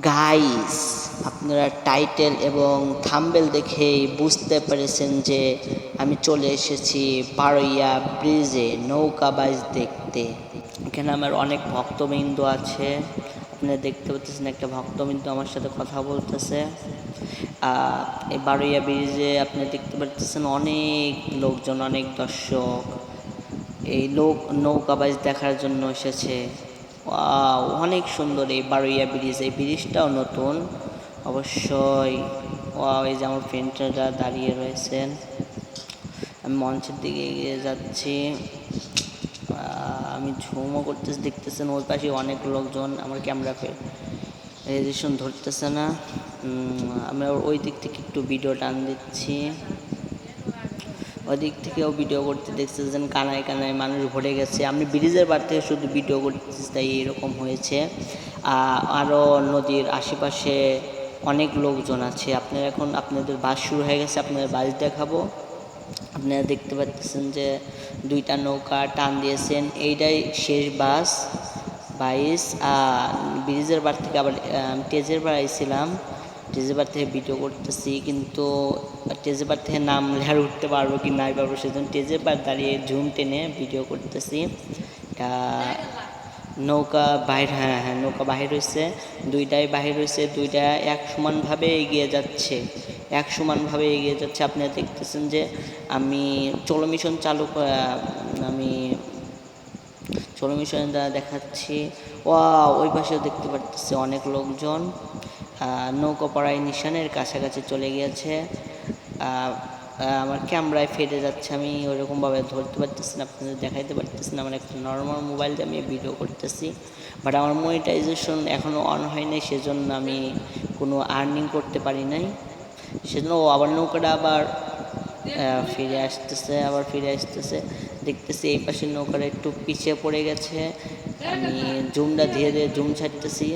Guys, আপনারা title এবং thumbnail দেখেই বুঝতে পেরেছেন যে আমি চলে এসেছি বারইয়া ব্রিজে নৌকা বাইচ দেখতে। এখানে আমার অনেক ভক্তবৃন্দ আছে। আপনারা দেখতে পাচ্ছেন একটা ভক্তবৃন্দ আমার সাথে কথা বলতেছে। এই বারইয়া ব্রিজে আপনি দেখতে পাচ্ছেন অনেক লোকজন, অনেক দর্শক এই নৌকা বাইচ দেখার জন্য এসেছে। ওয়াও, অনেক সুন্দর এই বারইয়া ব্রিজ। এই ব্রিজটাও নতুন অবশ্যই। ওয়াও, এই যে আমার ফ্রেন্ডরা দাঁড়িয়ে রয়েছেন। আমি মঞ্চের দিকে এগিয়ে যাচ্ছি। আমি ঝুমও করতেছি, দেখতেছেন ওই পাশে অনেক লোকজন। আমার ক্যামেরা রেজিস্ট্রেশন ধরতেছে না। আমরা ওই দিক থেকে একটু ভিডিও টান দিচ্ছি। ওদিক থেকেও ভিডিও করতে দেখতেছেন কানায় কানায় মানুষ ভরে গেছে। আমি ব্রিজের বার থেকে শুধু ভিডিও করতেছি, তাই এরকম হয়েছে। আরও নদীর আশেপাশে অনেক লোকজন আছে। আপনারা এখন আপনাদের বাস শুরু হয়ে গেছে, আপনাদের বাস দেখাবো। আপনারা দেখতে পাচ্ছেন যে দুইটা নৌকা টান দিয়েছেন, এইটাই শেষ বাস বাইশ। ব্রিজের বার থেকে আবার টেজের বার আইছিলাম, টেজের বার থেকে ভিডিও করতেছি, কিন্তু টেজের বার থেকে নামলে আর উঠতে পারবো কি নাই পারবো, সেজন্য টেজের বার দাঁড়িয়ে ঝুম টেনে ভিডিও করতেছি। নৌকা বাহির, হ্যাঁ নৌকা বাহির হয়েছে, দুইটাই বাহির হয়েছে, দুইটা এক সমানভাবে এগিয়ে যাচ্ছে, এক সমানভাবে এগিয়ে যাচ্ছে। আপনারা দেখতেছেন যে আমি চলো মিশন আমি চলো মিশন দ্বারা দেখাচ্ছি। ওই পাশেও দেখতে পাচ্ছি অনেক লোকজন। নৌকা পড়ায় নিশানের কাছাকাছি চলে গিয়েছে। আমার ক্যামেরায় ফেটে যাচ্ছে, আমি ওইরকমভাবে ধরতে পারতেছি না, আপনাদের দেখাইতে পারতেছি না। আমার একটা নর্মাল মোবাইল দিয়ে আমি ভিডিও করতেছি, বাট আমার মনিটাইজেশন এখনও অন হয় নাই, সেজন্য আমি কোনো আর্নিং করতে পারি নাই। সেজন্য আবার নৌকাটা আবার ফিরে আসতেছে। দেখতেছি এই পাশের নৌকাটা একটু পিছিয়ে পড়ে গেছে। আমি জুমটা ধীরে ধীরে জুম ছাড়তেছি,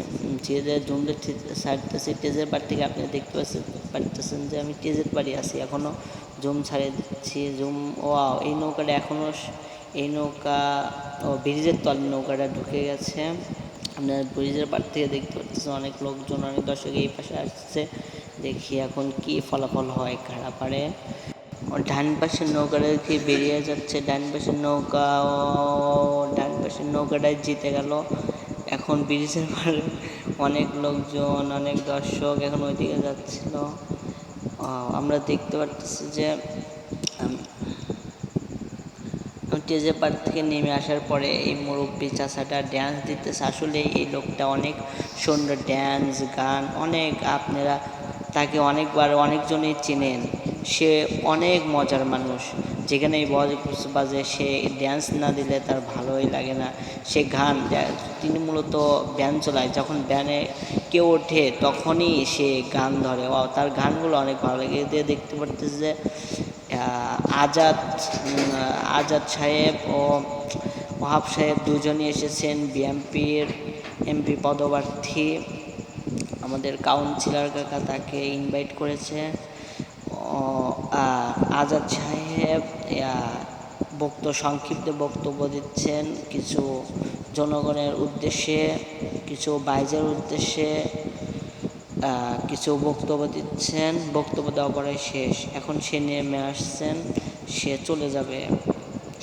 টেজের বার থেকে আপনি দেখতে পারতেছেন যে আমি টেজের বাড়ি আছি, এখনও জুম ছাড়িয়ে দিচ্ছি। এই নৌকাটা এখনও, এই নৌকা ব্রিজের তলে নৌকাটা ঢুকে গেছে। আপনার ব্রিজের পার থেকে দেখতে পাচ্ছেন অনেক লোকজন, অনেক দর্শক এই পাশে আসছে। দেখি এখন কি ফলাফল হয় কারা পারে। ডান পাশের নৌকাটা কি বেরিয়ে যাচ্ছে, ডান পাশের নৌকাটাই জিতে গেল। এখন ব্রিজের পারে অনেক লোকজন, অনেক দর্শক এখন ওইদিকে যাচ্ছিল। আমরা দেখতে পাচ্ছি যে টেজের পার থেকে নেমে আসার পরে এই মুরব্বী চাচাটা ড্যান্স দিতেছে। আসলে এই লোকটা অনেক সুন্দর ড্যান্স গান, অনেক আপনারা তাকে অনেকজনই চেনেন। সে অনেক মজার মানুষ, যেখানে বাজে সে ড্যান্স না দিলে তার ভালোই লাগে না। সে তিনি মূলত ব্যান চলায়, যখন ব্যানে কেউ ওঠে তখনই সে গান ধরে। তার গানগুলো অনেক ভালো লাগে। দিয়ে দেখতে পারতেছে যে আজাদ সাহেব ও ওহাব সাহেব দুজনই এসেছেন, বিএনপির এমপি পদপ্রার্থী। আমাদের কাউন্সিলর কাকা তাকে ইনভাইট করেছে। আজাদ সাহেব সংক্ষিপ্ত বক্তব্য দিচ্ছেন, কিছু জনগণের উদ্দেশ্যে, কিছু বাইজের উদ্দেশ্যে কিছু বক্তব্য দিচ্ছেন। বক্তব্য দেওয়া পরে শেষ, এখন সে নেমে আসছেন, সে চলে যাবে।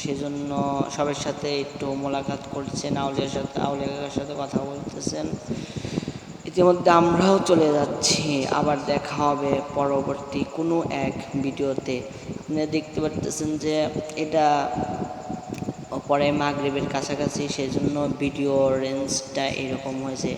সেজন্য সবার সাথে একটু মোলাকাত করছেন, আউলিয়ার সাথে কথা বলতেছেন। ইতিমধ্যে আমরাও চলে যাচ্ছি, আবার দেখা হবে পরবর্তী কোনো এক ভিডিওতে। আপনারা দেখতে পাচ্ছেন যে এটা পরে মাগরিবের কাছাকাছি, সেজন্য ভিডিও রেঞ্জটা এরকম হয়েছে।